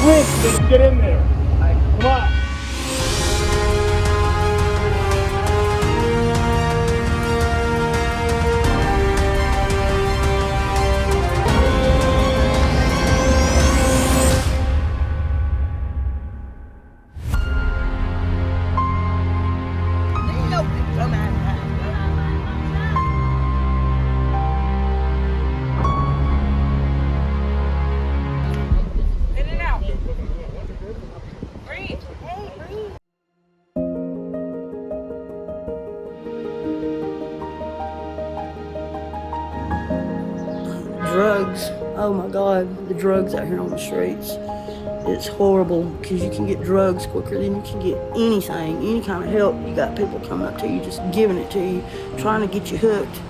quick, let's get in there. Come on. Drugs, oh my God, the drugs out here on the streets. It's horrible because you can get drugs quicker than you can get anything, any kind of help. You got people coming up to you, just giving it to you, trying to get you hooked.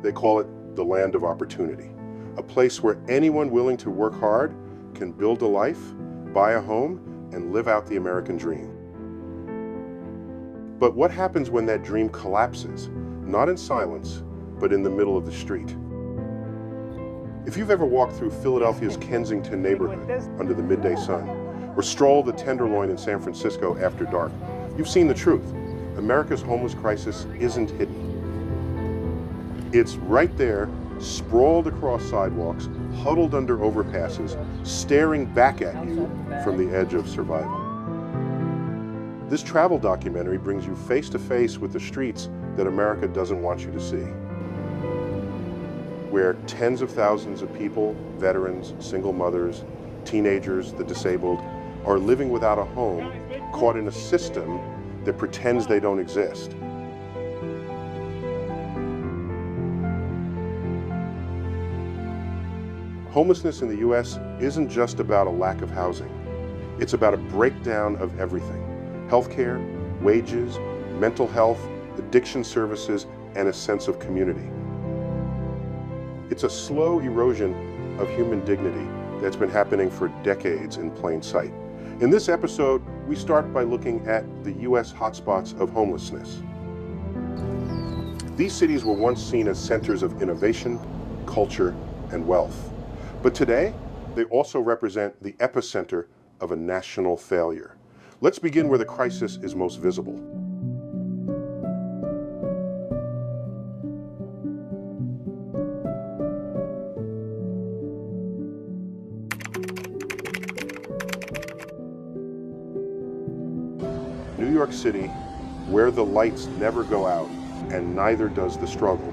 They call it the land of opportunity, a place where anyone willing to work hard can build a life, buy a home, and live out the American dream. But what happens when that dream collapses, not in silence, but in the middle of the street? If you've ever walked through Philadelphia's Kensington neighborhood under the midday sun, or strolled the Tenderloin in San Francisco after dark, you've seen the truth. America's homeless crisis isn't hidden. It's right there, sprawled across sidewalks, huddled under overpasses, staring back at you from the edge of survival. This travel documentary brings you face to face with the streets that America doesn't want you to see, where tens of thousands of people, veterans, single mothers, teenagers, the disabled, are living without a home, caught in a system that pretends they don't exist. Homelessness in the U.S. isn't just about a lack of housing. It's about a breakdown of everything: healthcare, wages, mental health, addiction services, and a sense of community. It's a slow erosion of human dignity that's been happening for decades in plain sight. In this episode, we start by looking at the U.S. hotspots of homelessness. These cities were once seen as centers of innovation, culture, and wealth. But today, they also represent the epicenter of a national failure. Let's begin where the crisis is most visible. New York City, where the lights never go out, and neither does the struggle.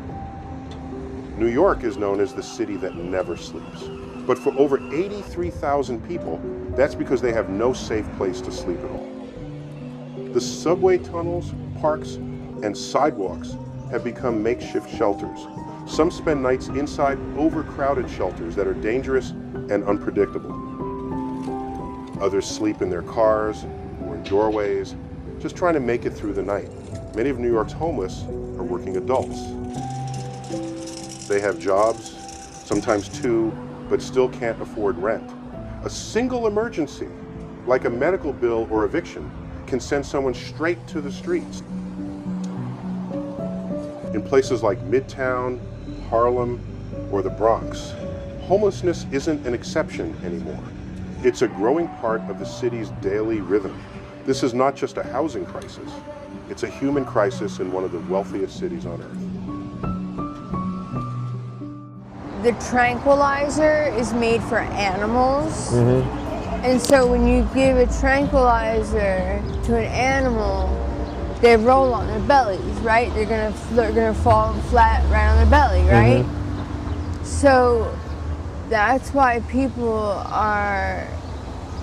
New York is known as the city that never sleeps. But for over 83,000 people, that's because they have no safe place to sleep at all. The subway tunnels, parks, and sidewalks have become makeshift shelters. Some spend nights inside overcrowded shelters that are dangerous and unpredictable. Others sleep in their cars or in doorways, just trying to make it through the night. Many of New York's homeless are working adults. They have jobs, sometimes two, but still can't afford rent. A single emergency, like a medical bill or eviction, can send someone straight to the streets. In places like Midtown, Harlem, or the Bronx, homelessness isn't an exception anymore. It's a growing part of the city's daily rhythm. This is not just a housing crisis, it's a human crisis in one of the wealthiest cities on earth. The tranquilizer is made for animals. And so when you give a tranquilizer to an animal, they roll on their bellies, right? They're gonna fall flat right on their belly, right? So that's why people are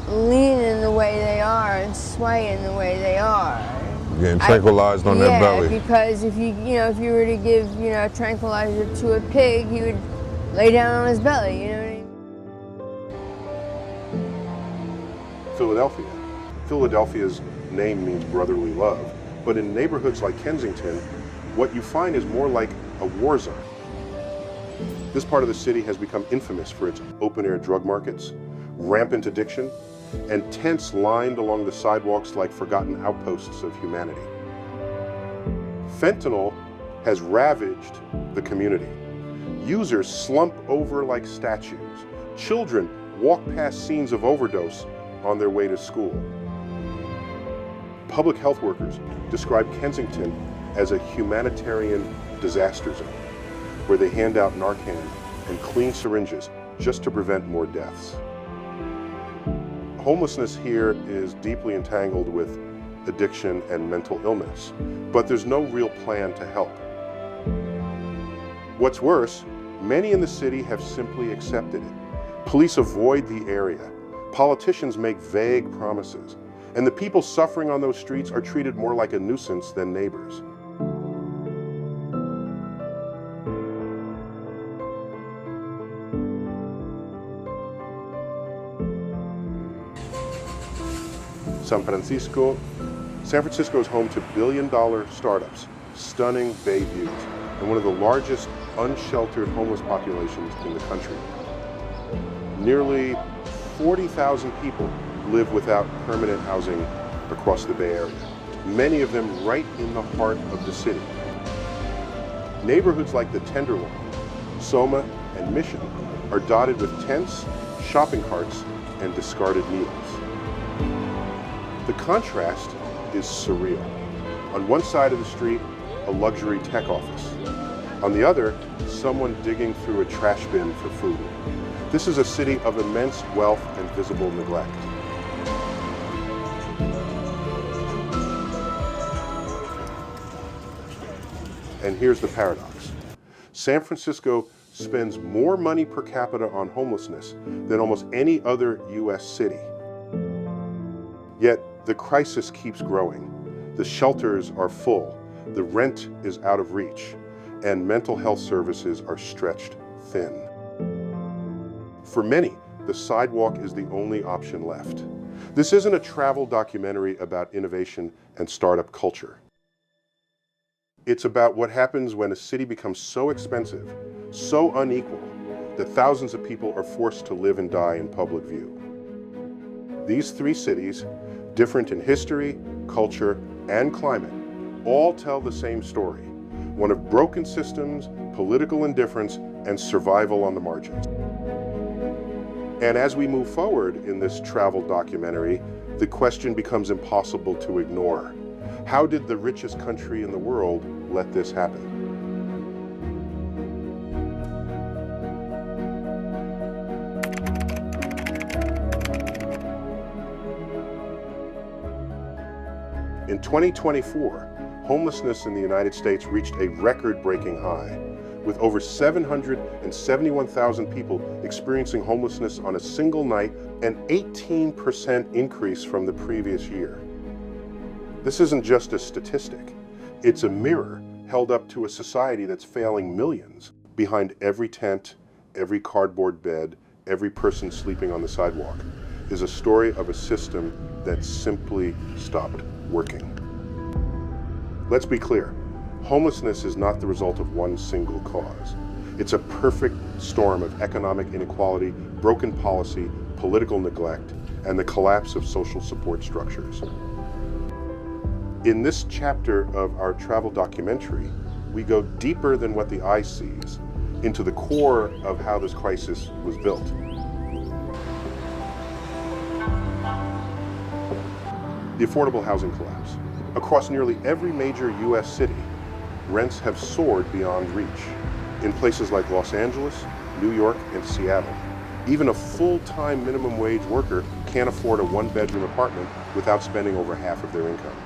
leaning the way they are and swaying the way they are. Getting tranquilized on their belly. Yeah, because if you were to give, a tranquilizer to a pig, he would lay down on his belly, you know what I mean? Philadelphia. Philadelphia's name means brotherly love, but in neighborhoods like Kensington, what you find is more like a war zone. This part of the city has become infamous for its open-air drug markets, rampant addiction, and tents lined along the sidewalks like forgotten outposts of humanity. Fentanyl has ravaged the community. Users slump over like statues, Children walk past scenes of overdose on their way to school. Public health workers describe Kensington as a humanitarian disaster zone, where they hand out Narcan and clean syringes just to prevent more deaths. Homelessness here is deeply entangled with addiction and mental illness, but there's no real plan to help. What's worse, many in the city have simply accepted it. Police avoid the area. Politicians make vague promises, and the people suffering on those streets are treated more like a nuisance than neighbors. San Francisco is home to billion-dollar startups, stunning bay views, and one of the largest unsheltered homeless populations in the country. Nearly 40,000 people live without permanent housing across the Bay Area, many of them right in the heart of the city. Neighborhoods like the Tenderloin, Soma, and Mission are dotted with tents, shopping carts, and discarded needles. The contrast is surreal. On one side of the street, a luxury tech office. On the other, someone digging through a trash bin for food. This is a city of immense wealth and visible neglect. And here's the paradox. San Francisco spends more money per capita on homelessness than almost any other US city. Yet the crisis keeps growing. The shelters are full, the rent is out of reach, and mental health services are stretched thin. For many, the sidewalk is the only option left. This isn't a travel documentary about innovation and startup culture. It's about what happens when a city becomes so expensive, so unequal, that thousands of people are forced to live and die in public view. These three cities, different in history, culture, and climate, all tell the same story, one of broken systems, political indifference, and survival on the margins. And as we move forward in this travel documentary, the question becomes impossible to ignore. How did the richest country in the world let this happen? In 2024, homelessness in the United States reached a record-breaking high, with over 771,000 people experiencing homelessness on a single night, an 18% increase from the previous year. This isn't just a statistic. It's a mirror held up to a society that's failing millions. Behind every tent, every cardboard bed, every person sleeping on the sidewalk is a story of a system that simply stopped working. Let's be clear. Homelessness is not the result of one single cause. It's a perfect storm of economic inequality, broken policy, political neglect, and the collapse of social support structures. In this chapter of our travel documentary, we go deeper than what the eye sees, into the core of how this crisis was built. The affordable housing collapse. Across nearly every major US city, rents have soared beyond reach. In places like Los Angeles, New York, and Seattle, even a full-time minimum wage worker can't afford a one-bedroom apartment without spending over half of their income.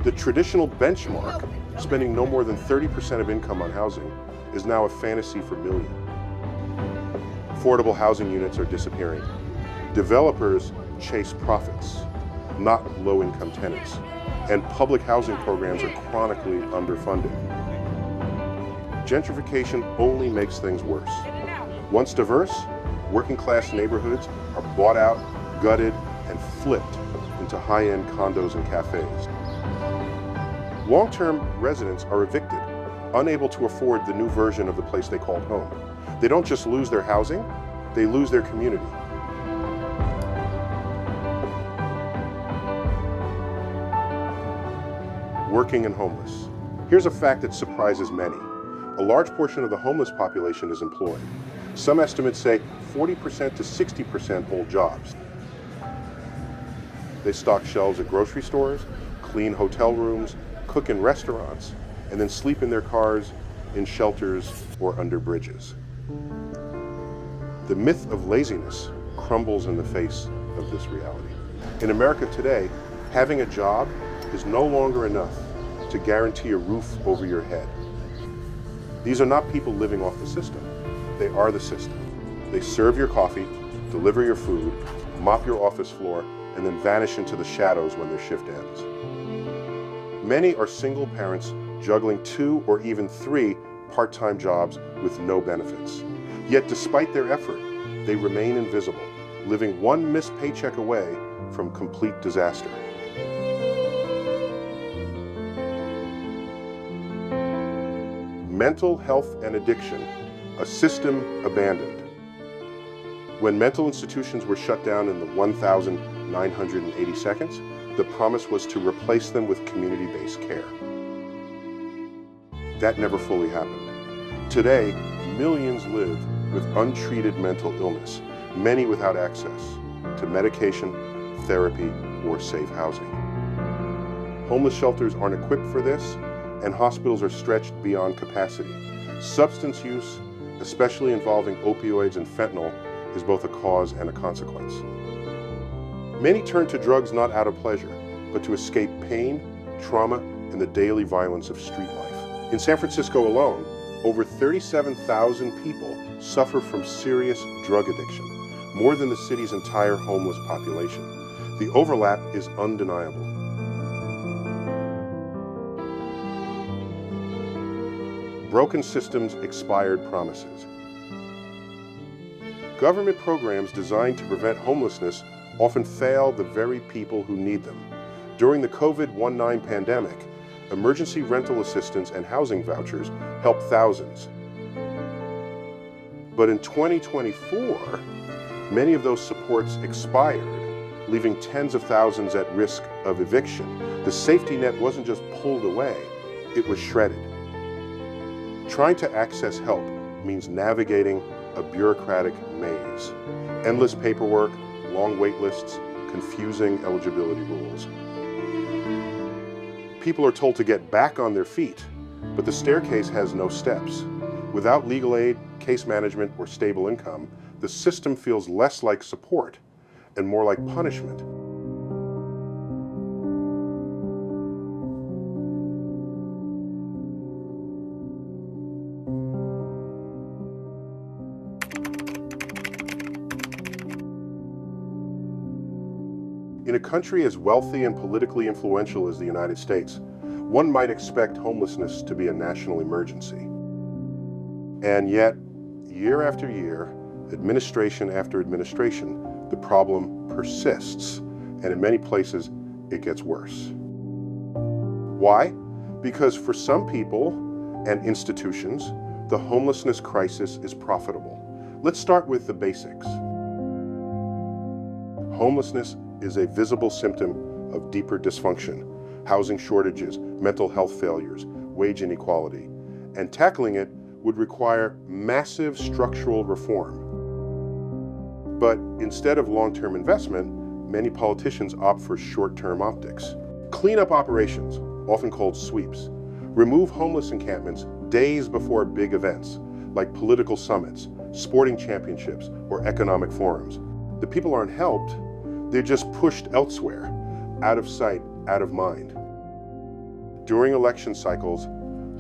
The traditional benchmark, spending no more than 30% of income on housing, is now a fantasy for millions. Affordable housing units are disappearing. Developers chase profits, not low-income tenants, and public housing programs are chronically underfunded. Gentrification only makes things worse. Once diverse, working-class neighborhoods are bought out, gutted, and flipped into high-end condos and cafes. Long-term residents are evicted, unable to afford the new version of the place they called home. They don't just lose their housing, they lose their community. Working and homeless. Here's a fact that surprises many. A large portion of the homeless population is employed. Some estimates say 40% to 60% hold jobs. They stock shelves at grocery stores, clean hotel rooms, cook in restaurants, and then sleep in their cars, in shelters, or under bridges. The myth of laziness crumbles in the face of this reality. In America today, having a job is no longer enough to guarantee a roof over your head. These are not people living off the system. They are the system. They serve your coffee, deliver your food, mop your office floor, and then vanish into the shadows when their shift ends. Many are single parents juggling 2 or even 3 part-time jobs with no benefits. Yet despite their effort, they remain invisible, living one missed paycheck away from complete disaster. Mental health and addiction, a system abandoned. When mental institutions were shut down in the 1,980 seconds, the promise was to replace them with community-based care. That never fully happened. Today, millions live with untreated mental illness, many without access to medication, therapy, or safe housing. Homeless shelters aren't equipped for this, and hospitals are stretched beyond capacity. Substance use, especially involving opioids and fentanyl, is both a cause and a consequence. Many turn to drugs not out of pleasure, but to escape pain, trauma, and the daily violence of street life. In San Francisco alone, over 37,000 people suffer from serious drug addiction, more than the city's entire homeless population. The overlap is undeniable. Broken systems, expired promises. Government programs designed to prevent homelessness often fail the very people who need them. During the COVID-19 pandemic, emergency rental assistance and housing vouchers helped thousands. But in 2024, many of those supports expired, leaving tens of thousands at risk of eviction. The safety net wasn't just pulled away, it was shredded. Trying to access help means navigating a bureaucratic maze. Endless paperwork, long wait lists, confusing eligibility rules. People are told to get back on their feet, but the staircase has no steps. Without legal aid, case management, or stable income, the system feels less like support and more like punishment. In a country as wealthy and politically influential as the United States, one might expect homelessness to be a national emergency. And yet, year after year, administration after administration, the problem persists, and in many places, it gets worse. Why? Because for some people and institutions, the homelessness crisis is profitable. Let's start with the basics. Homelessness is a visible symptom of deeper dysfunction, housing shortages, mental health failures, wage inequality, and tackling it would require massive structural reform. But instead of long-term investment, many politicians opt for short-term optics. Cleanup operations, often called sweeps, remove homeless encampments days before big events, like political summits, sporting championships, or economic forums. The people aren't helped, they're just pushed elsewhere, out of sight, out of mind. During election cycles,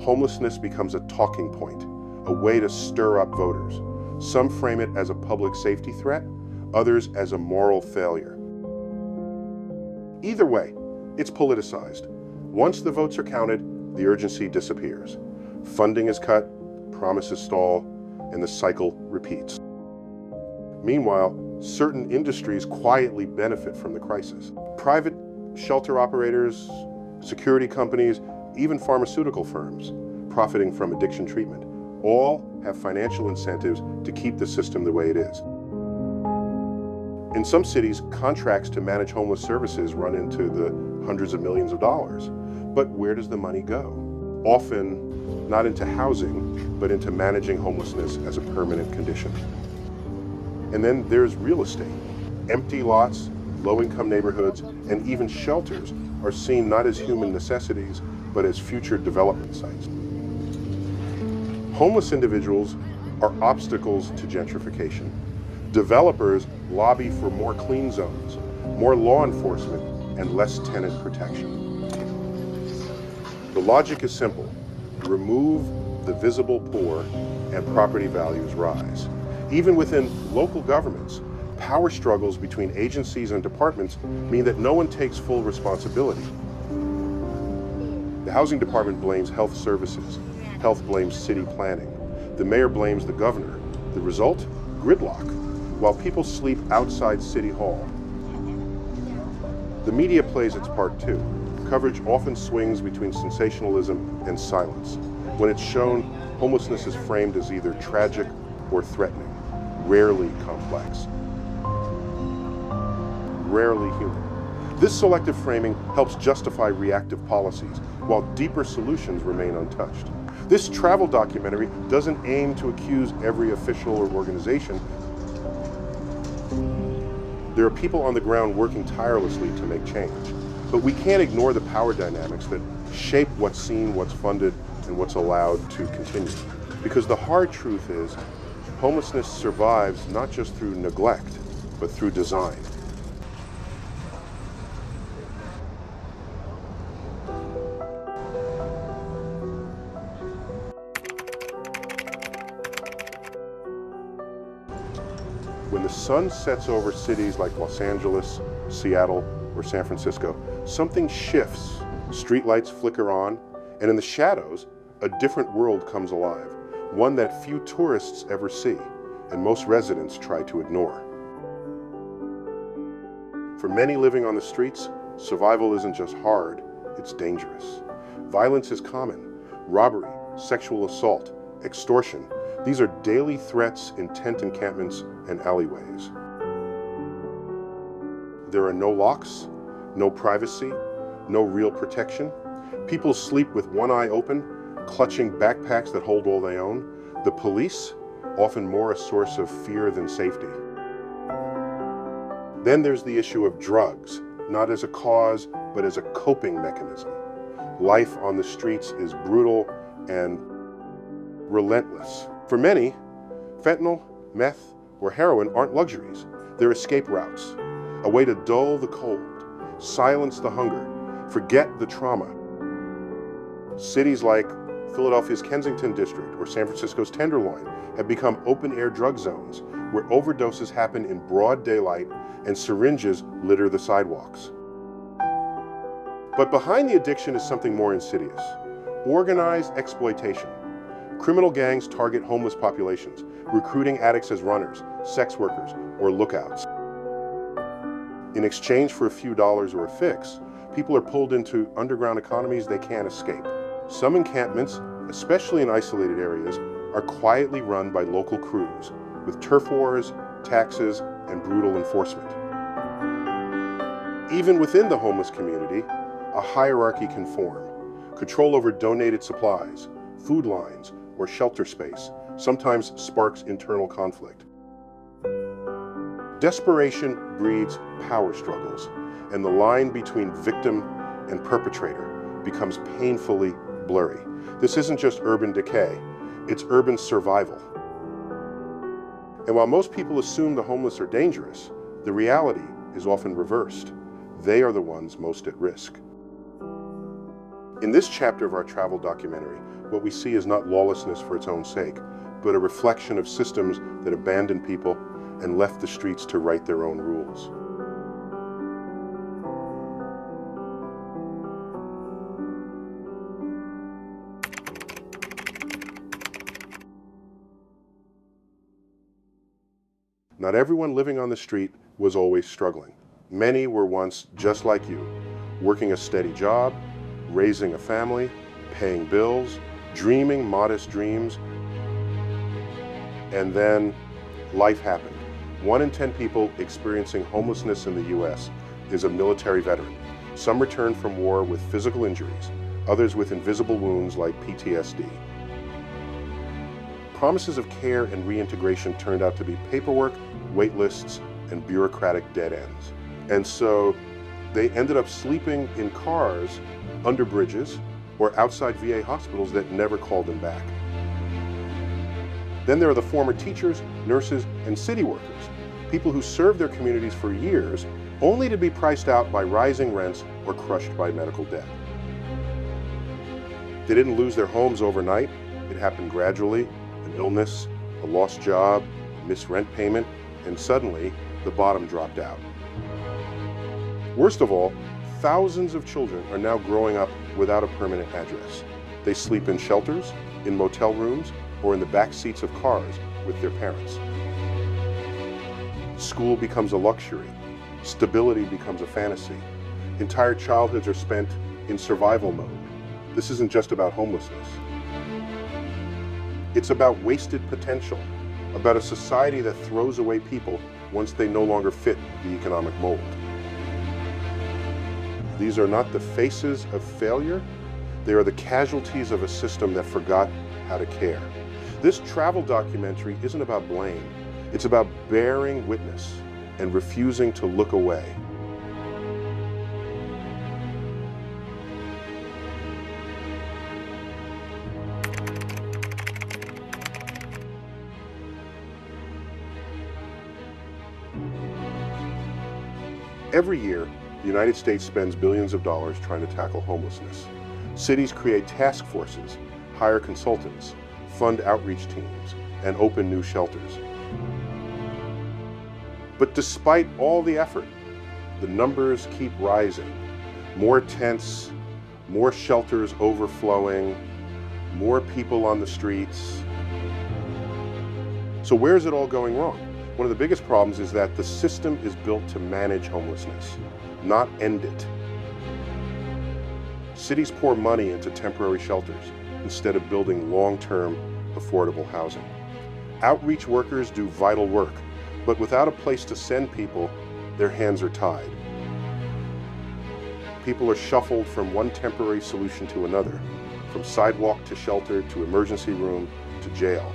homelessness becomes a talking point, a way to stir up voters. Some frame it as a public safety threat, others as a moral failure. Either way, it's politicized. Once the votes are counted, the urgency disappears. Funding is cut, promises stall, and the cycle repeats. Meanwhile, certain industries quietly benefit from the crisis. Private shelter operators, security companies, even pharmaceutical firms profiting from addiction treatment, all have financial incentives to keep the system the way it is. In some cities, contracts to manage homeless services run into the hundreds of millions of dollars. But where does the money go? often not into housing, but into managing homelessness as a permanent condition. And then there's real estate. Empty lots, low-income neighborhoods, and even shelters are seen not as human necessities, but as future development sites. Homeless individuals are obstacles to gentrification. Developers lobby for more clean zones, more law enforcement, and less tenant protection. The logic is simple. Remove the visible poor and property values rise. Even within local governments, power struggles between agencies and departments mean that no one takes full responsibility. The housing department blames health services. Health blames city planning. The mayor blames the governor. The result? Gridlock, while people sleep outside City Hall. The media plays its part too. Coverage often swings between sensationalism and silence. When it's shown, homelessness is framed as either tragic or threatening, rarely complex, rarely human. This selective framing helps justify reactive policies, while deeper solutions remain untouched. This travel documentary doesn't aim to accuse every official or organization. There are people on the ground working tirelessly to make change. But we can't ignore the power dynamics that shape what's seen, what's funded, and what's allowed to continue. Because the hard truth is, homelessness survives not just through neglect, but through design. When the sun sets over cities like Los Angeles, Seattle, or San Francisco, something shifts. Streetlights flicker on, and in the shadows, a different world comes alive, one that few tourists ever see, and most residents try to ignore. For many living on the streets, survival isn't just hard, it's dangerous. Violence is common. Robbery, sexual assault, extortion, these are daily threats in tent encampments and alleyways. There are no locks, no privacy, no real protection. People sleep with one eye open, clutching backpacks that hold all they own. The police, often more a source of fear than safety. Then there's the issue of drugs, not as a cause, but as a coping mechanism. Life on the streets is brutal and relentless. For many, fentanyl, meth, or heroin aren't luxuries. They're escape routes, a way to dull the cold, silence the hunger, forget the trauma. Cities like Philadelphia's Kensington District or San Francisco's Tenderloin have become open-air drug zones where overdoses happen in broad daylight and syringes litter the sidewalks. But behind the addiction is something more insidious: organized exploitation. Criminal gangs target homeless populations, recruiting addicts as runners, sex workers, or lookouts. In exchange for a few dollars or a fix, people are pulled into underground economies they can't escape. Some encampments, especially in isolated areas, are quietly run by local crews, with turf wars, taxes, and brutal enforcement. Even within the homeless community, a hierarchy can form. Control over donated supplies, food lines, or shelter space sometimes sparks internal conflict. Desperation breeds power struggles, and the line between victim and perpetrator becomes painfully blurry. This isn't just urban decay, it's urban survival. And while most people assume the homeless are dangerous, the reality is often reversed. They are the ones most at risk. In this chapter of our travel documentary, what we see is not lawlessness for its own sake, but a reflection of systems that abandoned people and left the streets to write their own rules. Not everyone living on the street was always struggling. Many were once just like you, working a steady job, raising a family, paying bills, dreaming modest dreams, and then life happened. 1 in 10 people experiencing homelessness in the US is a military veteran. Some return from war with physical injuries. others with invisible wounds like PTSD. Promises of care and reintegration turned out to be paperwork, wait lists, and bureaucratic dead ends. And so they ended up sleeping in cars, under bridges, or outside VA hospitals that never called them back. Then there are the former teachers, nurses, and city workers, people who served their communities for years, only to be priced out by rising rents or crushed by medical debt. They didn't lose their homes overnight. It happened gradually: an illness, a lost job, missed rent payment, and suddenly the bottom dropped out. Worst of all, thousands of children are now growing up without a permanent address. They sleep in shelters, in motel rooms, or in the back seats of cars with their parents. School becomes a luxury. Stability becomes a fantasy. Entire childhoods are spent in survival mode. This isn't just about homelessness. It's about wasted potential, about a society that throws away people once they no longer fit the economic mold. These are not the faces of failure, they are the casualties of a system that forgot how to care. This travel documentary isn't about blame, it's about bearing witness and refusing to look away. Every year, the United States spends billions of dollars trying to tackle homelessness. Cities create task forces, hire consultants, fund outreach teams, and open new shelters. But despite all the effort, the numbers keep rising. More tents, more shelters overflowing, more people on the streets. So where is it all going wrong? One of the biggest problems is that the system is built to manage homelessness, not end it. Cities pour money into temporary shelters instead of building long-term, affordable housing. Outreach workers do vital work, but without a place to send people, their hands are tied. People are shuffled from one temporary solution to another, from sidewalk to shelter to emergency room to jail,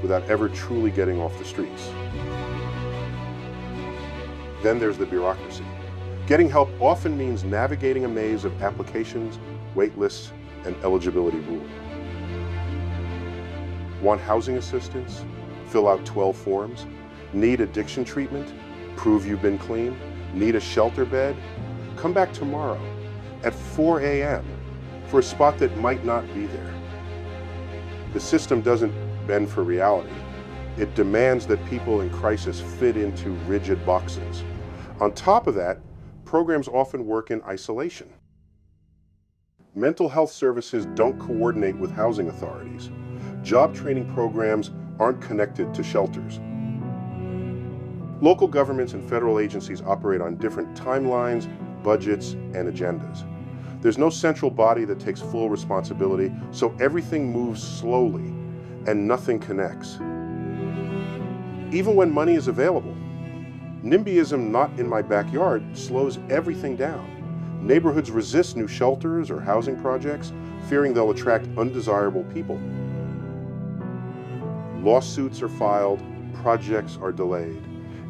without ever truly getting off the streets. Then there's the bureaucracy. Getting help often means navigating a maze of applications, wait lists, and eligibility rules. Want housing assistance? Fill out 12 forms? Need addiction treatment? Prove you've been clean? Need a shelter bed? Come back tomorrow at 4 a.m. for a spot that might not be there. The system doesn't bend for reality. It demands that people in crisis fit into rigid boxes. On top of that, programs often work in isolation. Mental health services don't coordinate with housing authorities. Job training programs aren't connected to shelters. Local governments and federal agencies operate on different timelines, budgets, and agendas. There's no central body that takes full responsibility, so everything moves slowly and nothing connects. Even when money is available, NIMBYism, not in my backyard, slows everything down. Neighborhoods resist new shelters or housing projects, fearing they'll attract undesirable people. Lawsuits are filed, projects are delayed,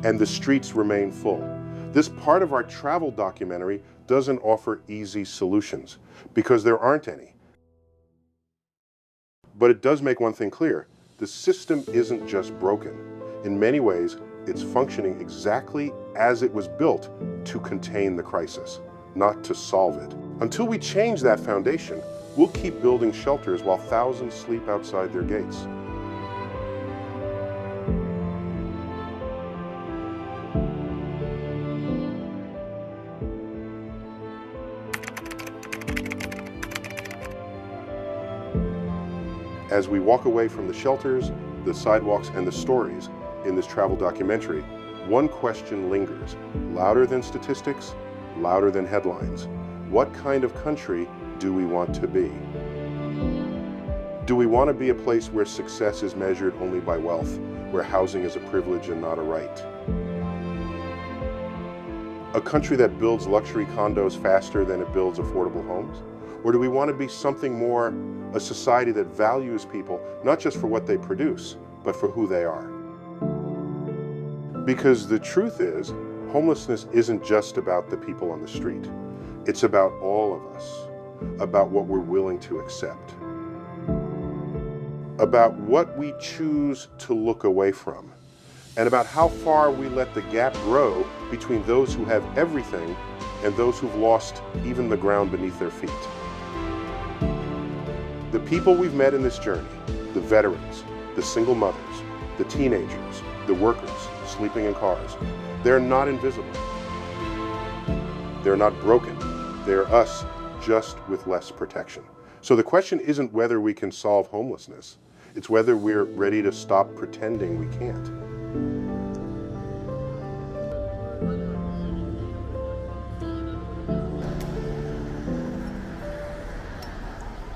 and the streets remain full. This part of our travel documentary doesn't offer easy solutions, because there aren't any. But it does make one thing clear: the system isn't just broken. In many ways, it's functioning exactly as it was built to contain the crisis, not to solve it. Until we change that foundation, we'll keep building shelters while thousands sleep outside their gates. As we walk away from the shelters, the sidewalks, and the stories in this travel documentary, one question lingers, louder than statistics, louder than headlines. What kind of country do we want to be? Do we want to be a place where success is measured only by wealth, where housing is a privilege and not a right? A country that builds luxury condos faster than it builds affordable homes? Or do we want to be something more, a society that values people, not just for what they produce, but for who they are? Because the truth is, homelessness isn't just about the people on the street. It's about all of us, about what we're willing to accept, about what we choose to look away from, and about how far we let the gap grow between those who have everything and those who've lost even the ground beneath their feet. The people we've met in this journey, the veterans, the single mothers, the teenagers, the workers sleeping in cars, they're not invisible. They're not broken. They're us, just with less protection. So the question isn't whether we can solve homelessness. It's whether we're ready to stop pretending we can't.